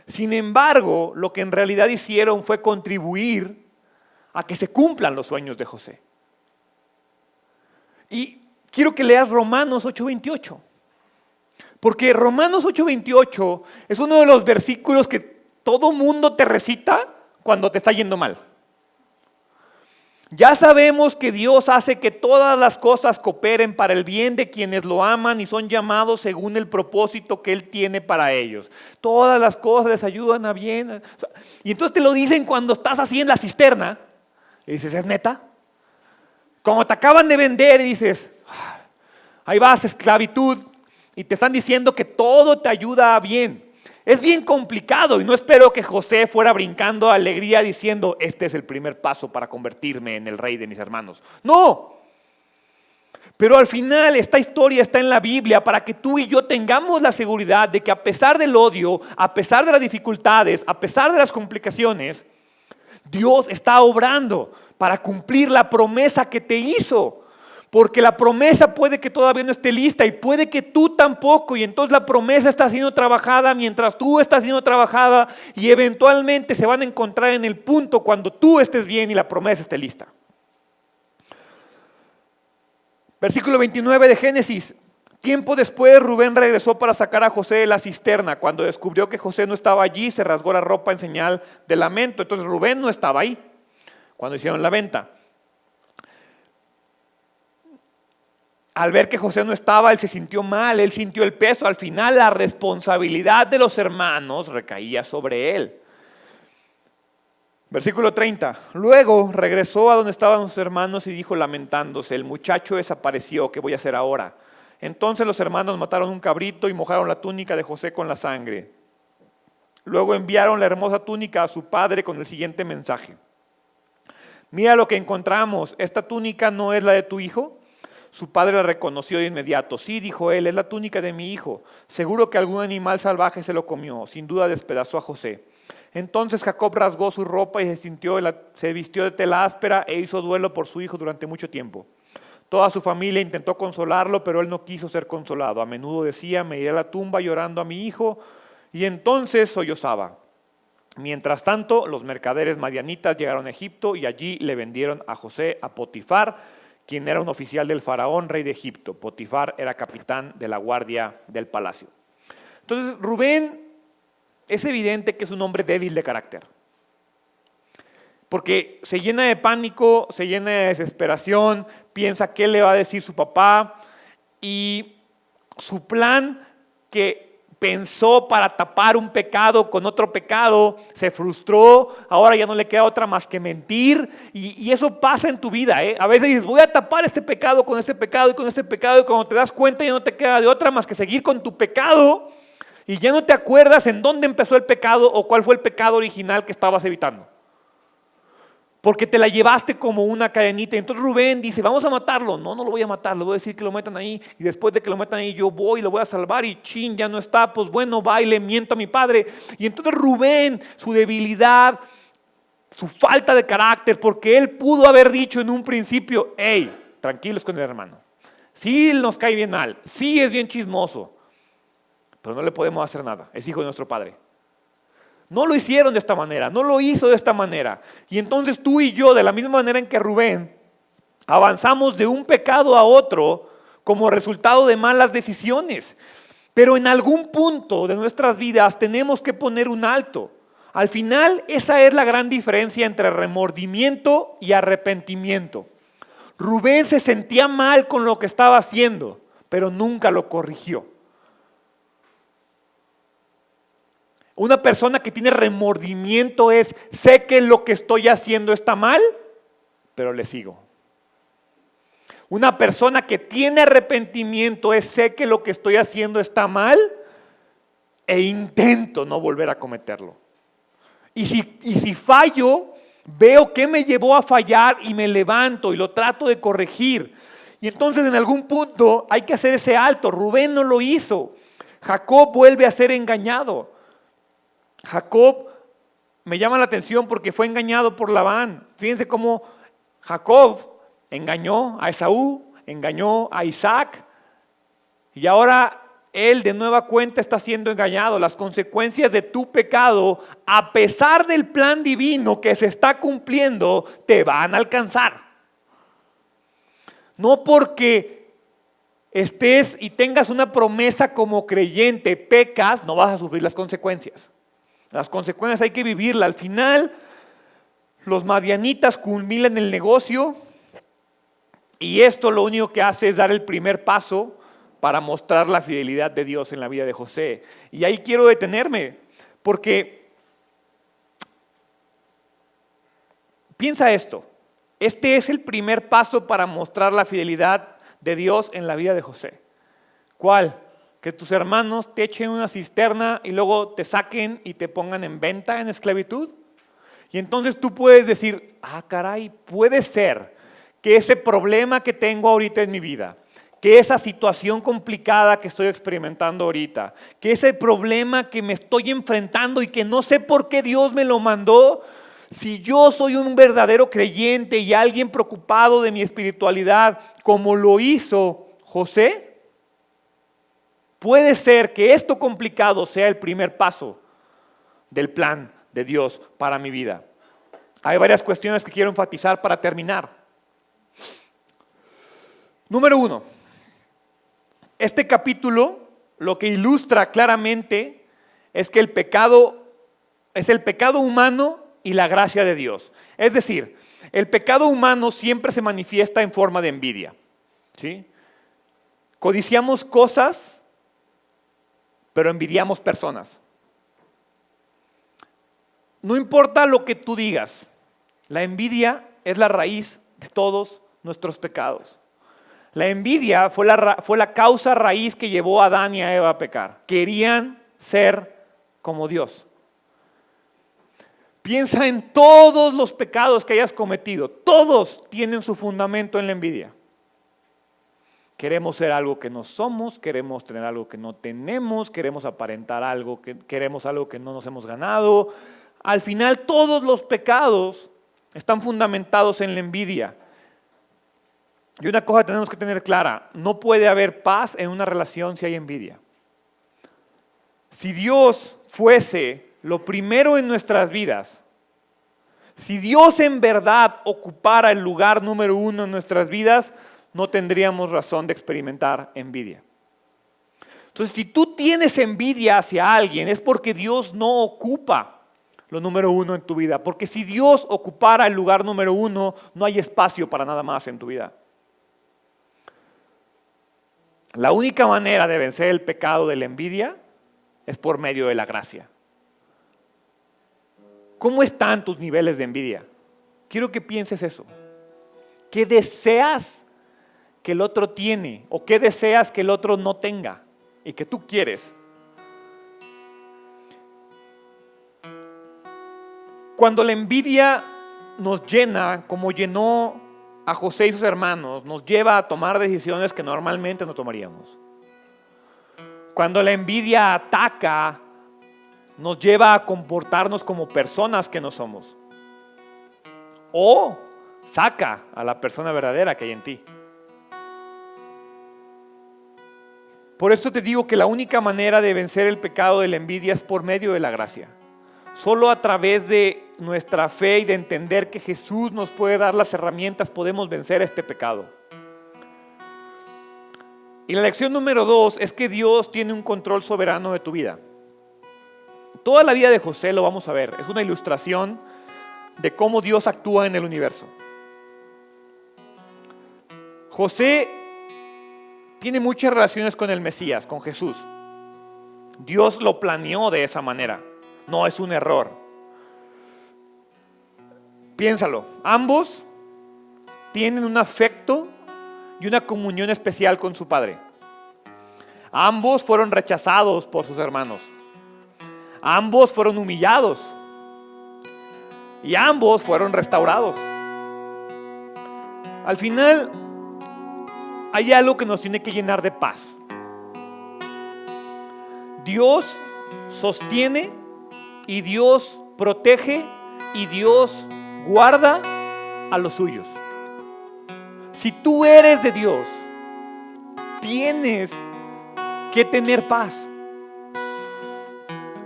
Sin embargo, lo que en realidad hicieron fue contribuir a que se cumplan los sueños de José. Y quiero que leas Romanos 8:28. Porque Romanos 8:28 es uno de los versículos que todo mundo te recita cuando te está yendo mal. Ya sabemos que Dios hace que todas las cosas cooperen para el bien de quienes lo aman y son llamados según el propósito que Él tiene para ellos. Todas las cosas les ayudan a bien. Y entonces te lo dicen cuando estás así en la cisterna. Y dices, ¿es neta? Como te acaban de vender y dices, ahí vas, esclavitud. Y te están diciendo que todo te ayuda a bien. Es bien complicado y no espero que José fuera brincando de alegría diciendo, este es el primer paso para convertirme en el rey de mis hermanos. No. Pero al final esta historia está en la Biblia para que tú y yo tengamos la seguridad de que a pesar del odio, a pesar de las dificultades, a pesar de las complicaciones, Dios está obrando para cumplir la promesa que te hizo. Porque la promesa puede que todavía no esté lista y puede que tú tampoco. Y entonces la promesa está siendo trabajada mientras tú estás siendo trabajada y eventualmente se van a encontrar en el punto cuando tú estés bien y la promesa esté lista. Versículo 29 de Génesis. Tiempo después Rubén regresó para sacar a José de la cisterna. Cuando descubrió que José no estaba allí, se rasgó la ropa en señal de lamento. Entonces Rubén no estaba ahí cuando hicieron la venta. Al ver que José no estaba, él se sintió mal, él sintió el peso. Al final la responsabilidad de los hermanos recaía sobre él. Versículo 30. Luego regresó a donde estaban sus hermanos y dijo lamentándose: el muchacho desapareció, ¿qué voy a hacer ahora? Entonces los hermanos mataron un cabrito y mojaron la túnica de José con la sangre. Luego enviaron la hermosa túnica a su padre con el siguiente mensaje: mira lo que encontramos, ¿esta túnica no es la de tu hijo? Su padre la reconoció de inmediato. Sí, dijo él, es la túnica de mi hijo. Seguro que algún animal salvaje se lo comió. Sin duda despedazó a José. Entonces Jacob rasgó su ropa y se vistió de tela áspera e hizo duelo por su hijo durante mucho tiempo. Toda su familia intentó consolarlo, pero él no quiso ser consolado. A menudo decía: me iré a la tumba llorando a mi hijo. Y entonces sollozaba. Mientras tanto, los mercaderes madianitas llegaron a Egipto y allí le vendieron a José a Potifar, quien era un oficial del faraón, rey de Egipto. Potifar era capitán de la guardia del palacio. Entonces Rubén es evidente que es un hombre débil de carácter. Porque se llena de pánico, se llena de desesperación, piensa qué le va a decir su papá. Y su plan que pensó para tapar un pecado con otro pecado, se frustró, ahora ya no le queda otra más que mentir, y eso pasa en tu vida, ¿eh? A veces dices, voy a tapar este pecado con este pecado y con este pecado, y cuando te das cuenta ya no te queda de otra más que seguir con tu pecado, y ya no te acuerdas en dónde empezó el pecado o cuál fue el pecado original que estabas evitando. Porque te la llevaste como una cadenita. Entonces Rubén dice, vamos a matarlo. No, no lo voy a matar, le voy a decir que lo metan ahí. Y después de que lo metan ahí, yo voy y lo voy a salvar. Y chin, ya no está, pues bueno, va y le miento a mi padre. Y entonces Rubén, su debilidad, su falta de carácter, porque él pudo haber dicho en un principio, hey, tranquilos con el hermano. Sí nos cae bien mal, sí es bien chismoso, pero no le podemos hacer nada, es hijo de nuestro padre. No lo hicieron de esta manera, no lo hizo de esta manera. Y entonces tú y yo, de la misma manera en que Rubén, avanzamos de un pecado a otro como resultado de malas decisiones. Pero en algún punto de nuestras vidas tenemos que poner un alto. Al final, esa es la gran diferencia entre remordimiento y arrepentimiento. Rubén se sentía mal con lo que estaba haciendo, pero nunca lo corrigió. Una persona que tiene remordimiento es, sé que lo que estoy haciendo está mal, pero le sigo. Una persona que tiene arrepentimiento es, sé que lo que estoy haciendo está mal e intento no volver a cometerlo. Y si fallo, veo qué me llevó a fallar y me levanto y lo trato de corregir. Y entonces en algún punto hay que hacer ese alto. Rubén no lo hizo. Jacob vuelve a ser engañado. Jacob me llama la atención porque fue engañado por Labán. Fíjense cómo Jacob engañó a Esaú, engañó a Isaac, y ahora él de nueva cuenta está siendo engañado. Las consecuencias de tu pecado, a pesar del plan divino que se está cumpliendo, te van a alcanzar. No porque estés y tengas una promesa como creyente, pecas, no vas a sufrir las consecuencias. Las consecuencias hay que vivirlas. Al final, los madianitas culminan el negocio y esto lo único que hace es dar el primer paso para mostrar la fidelidad de Dios en la vida de José. Y ahí quiero detenerme, porque piensa esto, este es el primer paso para mostrar la fidelidad de Dios en la vida de José. ¿Cuál? Que tus hermanos te echen una cisterna y luego te saquen y te pongan en venta, en esclavitud. Y entonces tú puedes decir, caray, puede ser que ese problema que tengo ahorita en mi vida, que esa situación complicada que estoy experimentando ahorita, que ese problema que me estoy enfrentando y que no sé por qué Dios me lo mandó, si yo soy un verdadero creyente y alguien preocupado de mi espiritualidad, como lo hizo José, puede ser que esto complicado sea el primer paso del plan de Dios para mi vida. Hay varias cuestiones que quiero enfatizar para terminar. Número 1, este capítulo lo que ilustra claramente es que el pecado es el pecado humano y la gracia de Dios. Es decir, el pecado humano siempre se manifiesta en forma de envidia, ¿sí? Codiciamos cosas, pero envidiamos personas. No importa lo que tú digas, la envidia es la raíz de todos nuestros pecados. La envidia fue la causa raíz que llevó a Adán y a Eva a pecar. Querían ser como Dios. Piensa en todos los pecados que hayas cometido. Todos tienen su fundamento en la envidia. Queremos ser algo que no somos, queremos tener algo que no tenemos, queremos aparentar algo, queremos algo que no nos hemos ganado. Al final todos los pecados están fundamentados en la envidia. Y una cosa tenemos que tener clara, no puede haber paz en una relación si hay envidia. Si Dios fuese lo primero en nuestras vidas, si Dios en verdad ocupara el lugar número 1 en nuestras vidas, no tendríamos razón de experimentar envidia. Entonces, si tú tienes envidia hacia alguien, es porque Dios no ocupa lo número 1 en tu vida. Porque si Dios ocupara el lugar número 1, no hay espacio para nada más en tu vida. La única manera de vencer el pecado de la envidia es por medio de la gracia. ¿Cómo están tus niveles de envidia? Quiero que pienses eso. ¿Qué deseas que el otro tiene? ¿O qué deseas que el otro no tenga y que tú quieres? Cuando la envidia nos llena, como llenó a José y sus hermanos, nos lleva a tomar decisiones que normalmente no tomaríamos. Cuando la envidia ataca, nos lleva a comportarnos como personas que no somos. O saca a la persona verdadera que hay en ti. Por esto te digo que la única manera de vencer el pecado de la envidia es por medio de la gracia. Solo a través de nuestra fe y de entender que Jesús nos puede dar las herramientas podemos vencer este pecado. Y la lección número 2 es que Dios tiene un control soberano de tu vida. Toda la vida de José lo vamos a ver. Es una ilustración de cómo Dios actúa en el universo. José tiene muchas relaciones con el Mesías, con Jesús. Dios lo planeó de esa manera. No es un error. Piénsalo. Ambos tienen un afecto y una comunión especial con su padre. Ambos fueron rechazados por sus hermanos. Ambos fueron humillados. Y ambos fueron restaurados. Al final, hay algo que nos tiene que llenar de paz. Dios sostiene y Dios protege y Dios guarda a los suyos. Si tú eres de Dios, tienes que tener paz.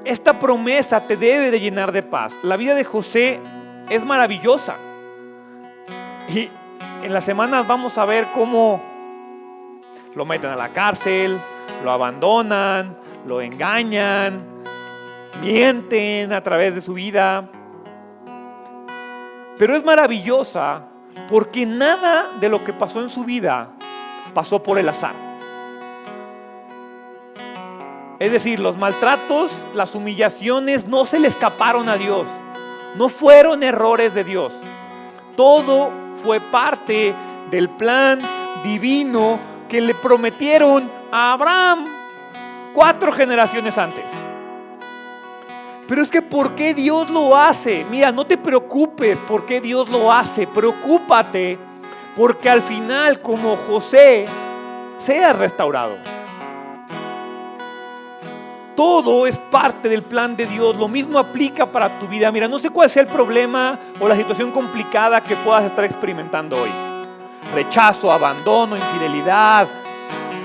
Esta promesa te debe de llenar de paz. La vida de José es maravillosa. Y en las semanas vamos a ver cómo lo meten a la cárcel, lo abandonan, lo engañan, mienten a través de su vida. Pero es maravillosa porque nada de lo que pasó en su vida pasó por el azar. Es decir, los maltratos, las humillaciones no se le escaparon a Dios. No fueron errores de Dios. Todo fue parte del plan divino que le prometieron a Abraham 4 generaciones antes. Pero es que ¿por qué Dios lo hace? Mira, no te preocupes por qué Dios lo hace. Preocúpate porque al final, como José, seas restaurado. Todo es parte del plan de Dios. Lo mismo aplica para tu vida. Mira, no sé cuál sea el problema o la situación complicada que puedas estar experimentando hoy. Rechazo, abandono, infidelidad,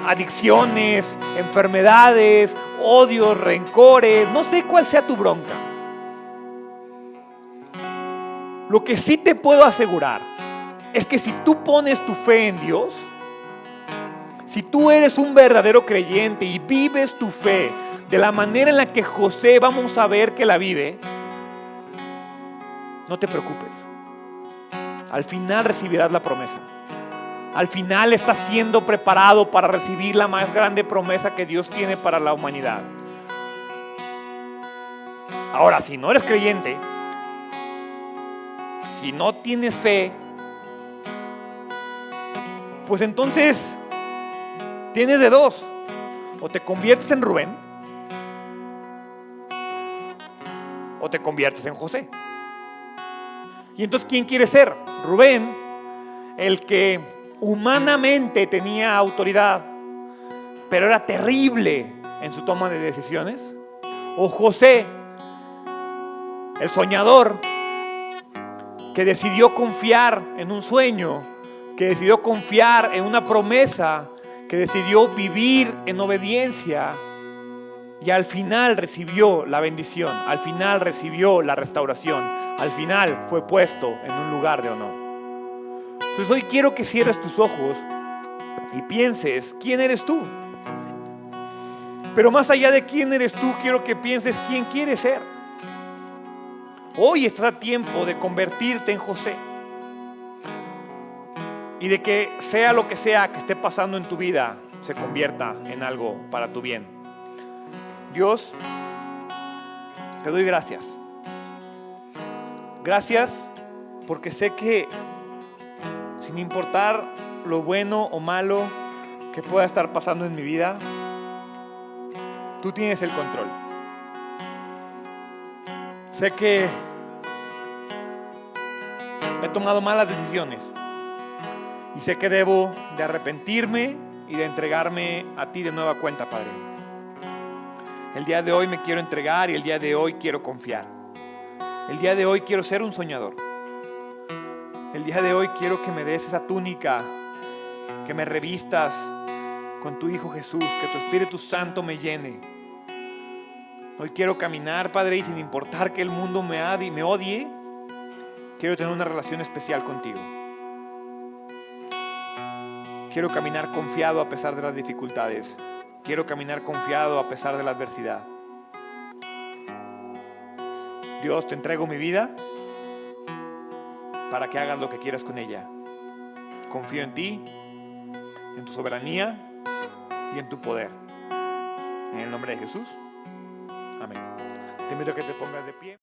adicciones, enfermedades, odios, rencores. No sé cuál sea tu bronca. Lo que sí te puedo asegurar es que si tú pones tu fe en Dios, si tú eres un verdadero creyente y vives tu fe de la manera en la que José vamos a ver que la vive, no te preocupes. Al final recibirás la promesa. Al final estás siendo preparado para recibir la más grande promesa que Dios tiene para la humanidad. Ahora, si no eres creyente, si no tienes fe, pues entonces tienes de dos. O te conviertes en Rubén, o te conviertes en José. Y entonces, ¿quién quiere ser? Rubén, el que humanamente tenía autoridad, pero era terrible en su toma de decisiones. O José, el soñador, que decidió confiar en un sueño, que decidió confiar en una promesa, que decidió vivir en obediencia. Y al final recibió la bendición, al final recibió la restauración, al final fue puesto en un lugar de honor. Entonces hoy quiero que cierres tus ojos y pienses, ¿quién eres tú? Pero más allá de quién eres tú, quiero que pienses quién quieres ser. Hoy estás a tiempo de convertirte en José. Y de que sea lo que sea que esté pasando en tu vida, se convierta en algo para tu bien. Dios, te doy gracias. Gracias porque sé que sin importar lo bueno o malo que pueda estar pasando en mi vida, tú tienes el control. Sé que he tomado malas decisiones y sé que debo de arrepentirme y de entregarme a ti de nueva cuenta, Padre. El día de hoy me quiero entregar y el día de hoy quiero confiar. El día de hoy quiero ser un soñador. El día de hoy quiero que me des esa túnica, que me revistas con tu Hijo Jesús, que tu Espíritu Santo me llene. Hoy quiero caminar, Padre, y sin importar que el mundo me odie, quiero tener una relación especial contigo. Quiero caminar confiado a pesar de las dificultades. Quiero caminar confiado a pesar de la adversidad. Dios, te entrego mi vida para que hagas lo que quieras con ella. Confío en ti, en tu soberanía y en tu poder. En el nombre de Jesús. Amén. Te invito a que te pongas de pie.